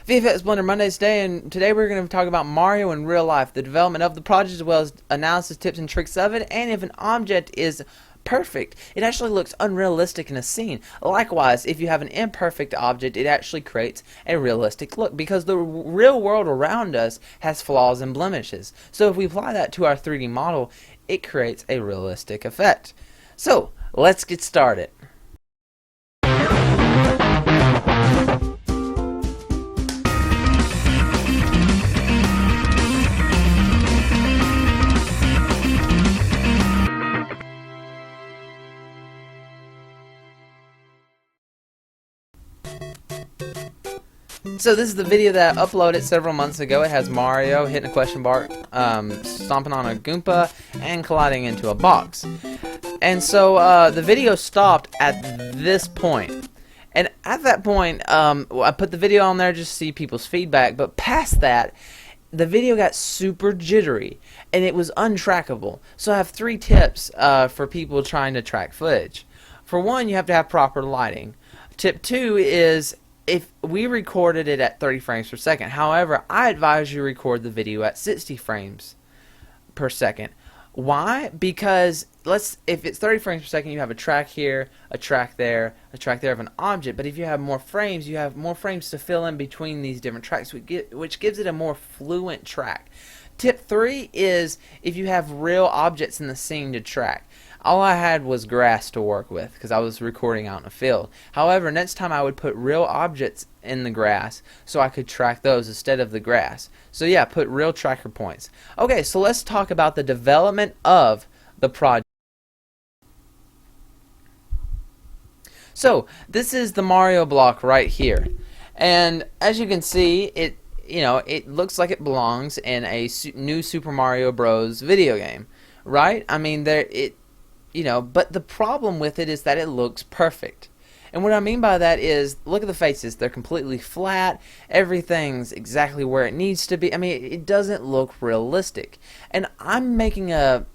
VFX Blender Mondays today, and today we're going to talk about Mario in real life, the development of the project as well as analysis, tips, and tricks of it, and if an object is perfect, it actually looks unrealistic in a scene. Likewise, if you have an imperfect object, it actually creates a realistic look because the real world around us has flaws and blemishes. So if we apply that to our 3D model, it creates a realistic effect. So let's get started. So this is the video that I uploaded several months ago. It has Mario hitting a question mark, stomping on a Goomba, and colliding into a box. And so the video stopped at this point. And at that point, I put the video on there just to see people's feedback. But past that, the video got super jittery, and it was untrackable. So I have 3 tips for people trying to track footage. For one, you have to have proper lighting. Tip 2 is if we recorded it at 30 frames per second. However, I advise you record the video at 60 frames per second. Why? Because if it's 30 frames per second, you have a track here, a track there of an object. But if you have more frames, you have more frames to fill in between these different tracks, which gives it a more fluent track. Tip 3 is if you have real objects in the scene to track. All I had was grass to work with because I was recording out in a field. However, next time I would put real objects in the grass so I could track those instead of the grass. So yeah, put real tracker points. Okay, so let's talk about the development of the project. So this is the Mario block right here, and as you can see, it looks like it belongs in a new Super Mario Bros. Video game, right? I mean, but the problem with it is that it looks perfect. And what I mean by that is, look at the faces. They're completely flat. Everything's exactly where it needs to be. I mean, it doesn't look realistic. And I'm making a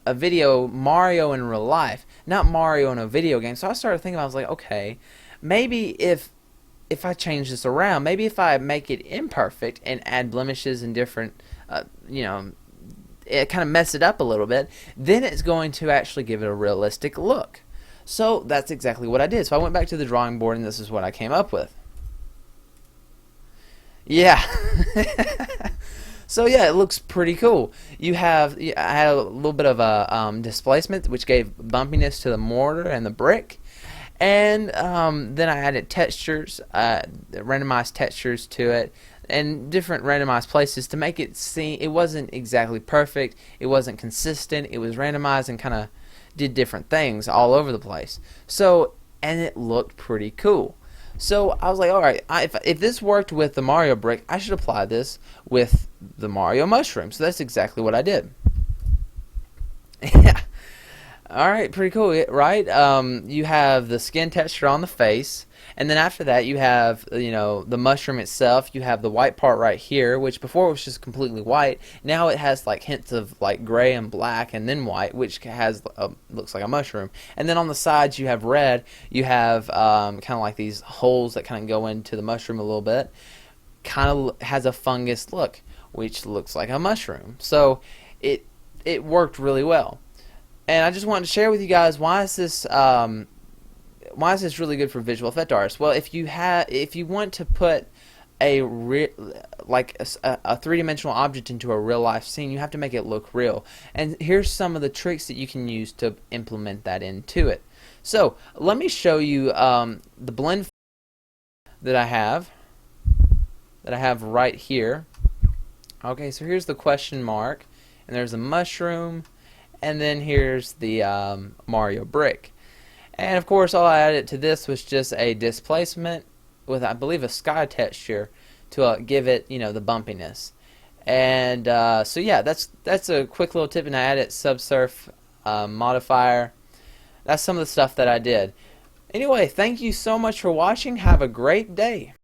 video, Mario in real life, not Mario in a video game. So I started thinking, I was like, okay, maybe if I change this around, maybe if I make it imperfect and add blemishes and different, it kind of mess it up a little bit, then it's going to actually give it a realistic look. So that's exactly what I did. So I went back to the drawing board, and this is what I came up with. Yeah. So yeah, it looks pretty cool. I had a little bit of a displacement, which gave bumpiness to the mortar and the brick. And then I added textures, randomized textures to it, and different randomized places to make it seem it wasn't exactly perfect, it wasn't consistent, it was randomized and kind of did different things all over the place. So, and it looked pretty cool. So I was like, alright, if this worked with the Mario brick, I should apply this with the Mario mushroom. So that's exactly what I did. Yeah. Alright, pretty cool, right? You have the skin texture on the face, and then after that you have, the mushroom itself. You have the white part right here, which before was just completely white. Now it has like hints of like gray and black and then white, which has looks like a mushroom. And then on the sides you have red. You have kind of like these holes that kind of go into the mushroom a little bit. Kind of has a fungus look, which looks like a mushroom. So it worked really well. And I just wanted to share with you guys why is this really good for visual effect artists. Well, if you want to put a three-dimensional object into a real life scene, you have to make it look real. And here's some of the tricks that you can use to implement that into it. So let me show you the blend that I have right here. Okay, so here's the question mark, and there's a mushroom. And then here's the Mario brick. And of course all I added to this was just a displacement with, I believe, a sky texture to give it, the bumpiness. And so yeah, that's a quick little tip, and I added subsurf modifier. That's some of the stuff that I did. Anyway, thank you so much for watching. Have a great day.